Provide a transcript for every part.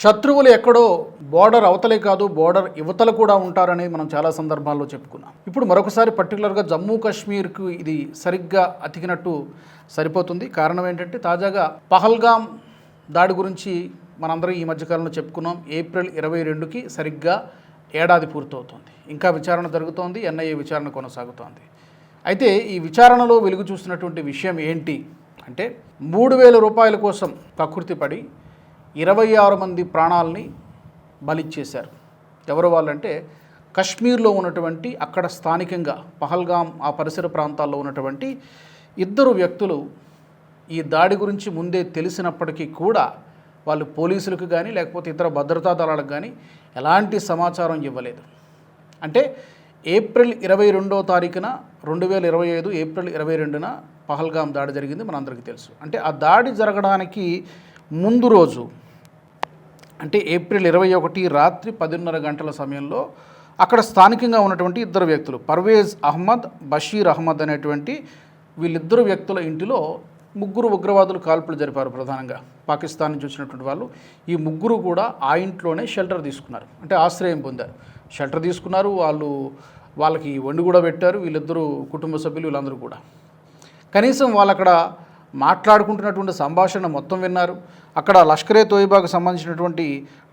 శత్రువులు ఎక్కడో బోర్డర్ అవతలే కాదు బోర్డర్ యువతలు కూడా ఉంటారని మనం చాలా సందర్భాల్లో చెప్పుకున్నాం. ఇప్పుడు మరొకసారి పర్టికులర్గా జమ్మూ కాశ్మీర్కు ఇది సరిగ్గా అతికినట్టు సరిపోతుంది. కారణం ఏంటంటే తాజాగా పహల్గాం దాడి గురించి మనందరం ఈ మధ్యకాలంలో చెప్పుకున్నాం. ఏప్రిల్ 22కి సరిగ్గా ఏడాది పూర్తవుతోంది. ఇంకా విచారణ జరుగుతోంది. ఎన్ఐఏ విచారణ కొనసాగుతోంది. అయితే ఈ విచారణలో వెలుగు చూస్తున్నటువంటి విషయం ఏంటి అంటే 3,000 రూపాయల కోసం కకృతిపడి 26 మంది ప్రాణాలని బలిచ్చేశారు. ఎవరు వాళ్ళంటే కశ్మీర్లో ఉన్నటువంటి అక్కడ స్థానికంగా పహల్గాం ఆ పరిసర ప్రాంతాల్లో ఉన్నటువంటి 2 వ్యక్తులు ఈ దాడి గురించి ముందే తెలిసినప్పటికీ కూడా వాళ్ళు పోలీసులకు కానీ లేకపోతే ఇతర భద్రతా దళాలకు కానీ ఎలాంటి సమాచారం ఇవ్వలేదు. అంటే ఏప్రిల్ 22వ తారీఖున 2025 ఏప్రిల్ 22న పహల్గాం దాడి జరిగింది, మనందరికీ తెలుసు. అంటే ఆ దాడి జరగడానికి ముందు రోజు అంటే ఏప్రిల్ 21 రాత్రి 10:30 గంటల సమయంలో అక్కడ స్థానికంగా ఉన్నటువంటి 2 వ్యక్తులు పర్వేజ్ అహ్మద్, బషీర్ అహ్మద్ అనేటువంటి వీళ్ళిద్దరు వ్యక్తుల ఇంటిలో 3 ఉగ్రవాదులు కాల్పులు జరిపారు. ప్రధానంగా పాకిస్తాన్ నుంచి వచ్చినటువంటి వాళ్ళు ఈ 3 కూడా ఆ ఇంట్లోనే షెల్టర్ తీసుకున్నారు, అంటే ఆశ్రయం పొందారు. షెల్టర్ తీసుకున్నారు, వాళ్ళకి వండి కూడా పెట్టారు. వీళ్ళిద్దరూ కుటుంబ సభ్యులు వీళ్ళందరూ కూడా కనీసం వాళ్ళు అక్కడ మాట్లాడుకుంటున్నటువంటి సంభాషణ మొత్తం విన్నారు. అక్కడ లష్కరే తోయిబాకు సంబంధించినటువంటి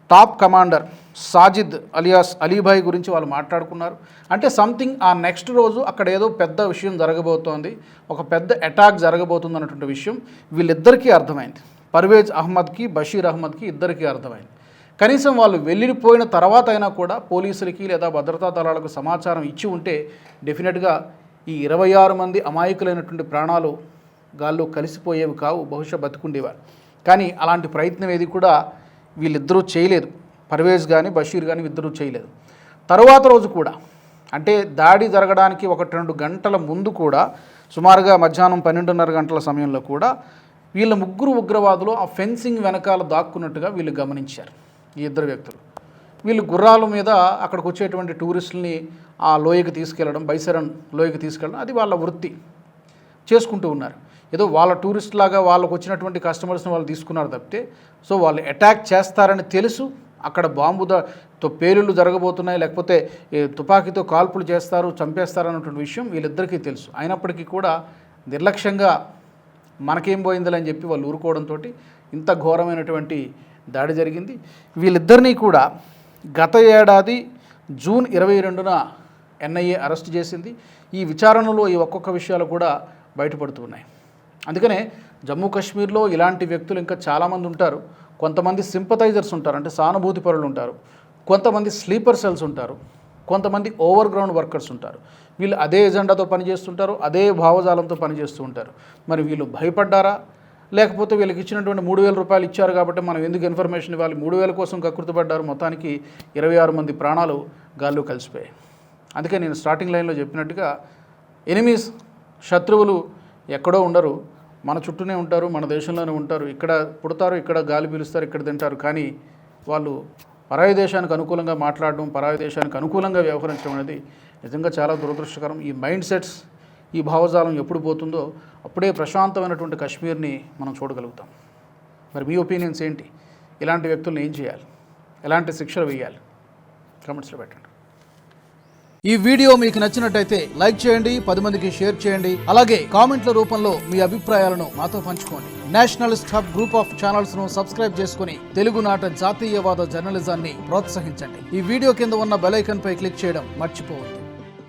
top commander Sajid alias Ali Bhai గురించి వాళ్ళు మాట్లాడుకున్నారు. అంటే సంథింగ్ ఆ నెక్స్ట్ రోజు అక్కడ ఏదో పెద్ద విషయం జరగబోతోంది, ఒక పెద్ద అటాక్ జరగబోతుంది అన్నటువంటి విషయం వీళ్ళిద్దరికీ అర్థమైంది. పర్వేజ్ అహ్మద్కి, బషీర్ అహ్మద్కి ఇద్దరికీ అర్థమైంది. కనీసం వాళ్ళు వెళ్ళిపోయిన తర్వాత అయినా కూడా పోలీసులకి లేదా భద్రతా దళాలకు సమాచారం ఇచ్చి ఉంటే డెఫినెట్గా ఈ 26 మంది అమాయకులైనటువంటి ప్రాణాలు గాల్లో కలిసిపోయేవి కావు, బహుశా బతుకుండేవారు. కానీ అలాంటి ప్రయత్నం ఏది కూడా వీళ్ళిద్దరూ చేయలేదు. పర్వేజ్ కానీ బషీర్ కానీ ఇద్దరూ చేయలేదు. తరువాత రోజు కూడా అంటే దాడి జరగడానికి 1-2 గంటల ముందు కూడా సుమారుగా మధ్యాహ్నం 12:30 గంటల సమయంలో కూడా వీళ్ళ 3 ఉగ్రవాదులు ఆ ఫెన్సింగ్ వెనకాల దాక్కున్నట్టుగా వీళ్ళు గమనించారు. ఈ 2 వ్యక్తులు వీళ్ళు గుర్రాల మీద అక్కడికి వచ్చేటువంటి టూరిస్టుల్ని ఆ లోయకి తీసుకెళ్ళడం, బైసరన్ లోయకి తీసుకెళ్ళడం అది వాళ్ళ వృత్తి చేసుకుంటూ ఉన్నారు. ఏదో వాళ్ళ టూరిస్ట్ లాగా వాళ్ళకు వచ్చినటువంటి కస్టమర్స్ని వాళ్ళు తీసుకున్నారు తప్పితే సో వాళ్ళు అటాక్ చేస్తారని తెలుసు. అక్కడ బాంబుతో పేలుళ్ళు జరగబోతున్నాయి, లేకపోతే తుపాకీతో కాల్పులు చేస్తారు, చంపేస్తారన్నటువంటి విషయం వీళ్ళిద్దరికీ తెలుసు. అయినప్పటికీ కూడా నిర్లక్ష్యంగా మనకేం పోయిందని చెప్పి వాళ్ళు ఊరుకోవడంతో ఇంత ఘోరమైనటువంటి దాడి జరిగింది. వీళ్ళిద్దరినీ కూడా గత ఏడాది జూన్ 22న ఎన్ఐఏ అరెస్ట్ చేసింది. ఈ విచారణలో ఈ ఒక్కొక్క విషయాలు కూడా బయటపడుతున్నాయి. అందుకనే జమ్మూ కాశ్మీర్లో ఇలాంటి వ్యక్తులు ఇంకా చాలామంది ఉంటారు. కొంతమంది సింపథైజర్స్ ఉంటారు, అంటే సానుభూతి పరులు ఉంటారు. కొంతమంది స్లీపర్ సెల్స్ ఉంటారు. కొంతమంది ఓవర్ గ్రౌండ్ వర్కర్స్ ఉంటారు. వీళ్ళు అదే ఎజెండాతో పనిచేస్తుంటారు, అదే భావజాలంతో పనిచేస్తూ ఉంటారు. మరి వీళ్ళు భయపడ్డారా, లేకపోతే వీళ్ళకి ఇచ్చినటువంటి 3,000 రూపాయలు ఇచ్చారు కాబట్టి మనం ఎందుకు ఇన్ఫర్మేషన్ ఇవ్వాలి, 3,000 కోసం కకృతిపడ్డారు. మొత్తానికి 26 మంది ప్రాణాలు గాల్లో కలిసిపోయాయి. అందుకే నేను స్టార్టింగ్ లైన్లో చెప్పినట్టుగా ఎనిమీస్, శత్రువులు ఎక్కడో ఉండరు, మన చుట్టూనే ఉంటారు, మన దేశంలోనే ఉంటారు. ఇక్కడ పుడతారు, ఇక్కడ గాలి పీలుస్తారు, ఇక్కడ తింటారు. కానీ వాళ్ళు పరాయి దేశానికి అనుకూలంగా మాట్లాడడం, పరాయి దేశానికి అనుకూలంగా వ్యవహరించడం అనేది నిజంగా చాలా దురదృష్టకరం. ఈ మైండ్ సెట్స్, ఈ భావజాలం ఎప్పుడు పోతుందో అప్పుడే ప్రశాంతమైనటువంటి కాశ్మీర్ని మనం చూడగలుగుతాం. మరి మీ ఒపీనియన్స్ ఏంటి? ఇలాంటి వ్యక్తులను ఏం చేయాలి, ఎలాంటి శిక్షలు వేయాలి? కామెంట్స్లో పెట్టండి. ఈ వీడియో మీకు నచ్చినట్టయితే లైక్ చేయండి, 10 మందికి షేర్ చేయండి. అలాగే కామెంట్ల రూపంలో మీ అభిప్రాయాలను మాతో పంచుకోండి. Nationalist hub group of channels ను సబ్స్క్రైబ్ చేసుకుని తెలుగునాట జాతీయవాద జర్నలిజాన్ని ప్రోత్సహించండి. ఈ వీడియో కింద ఉన్న బెల్ ఐకాన్ పై క్లిక్ చేయడం మర్చిపోవద్దు.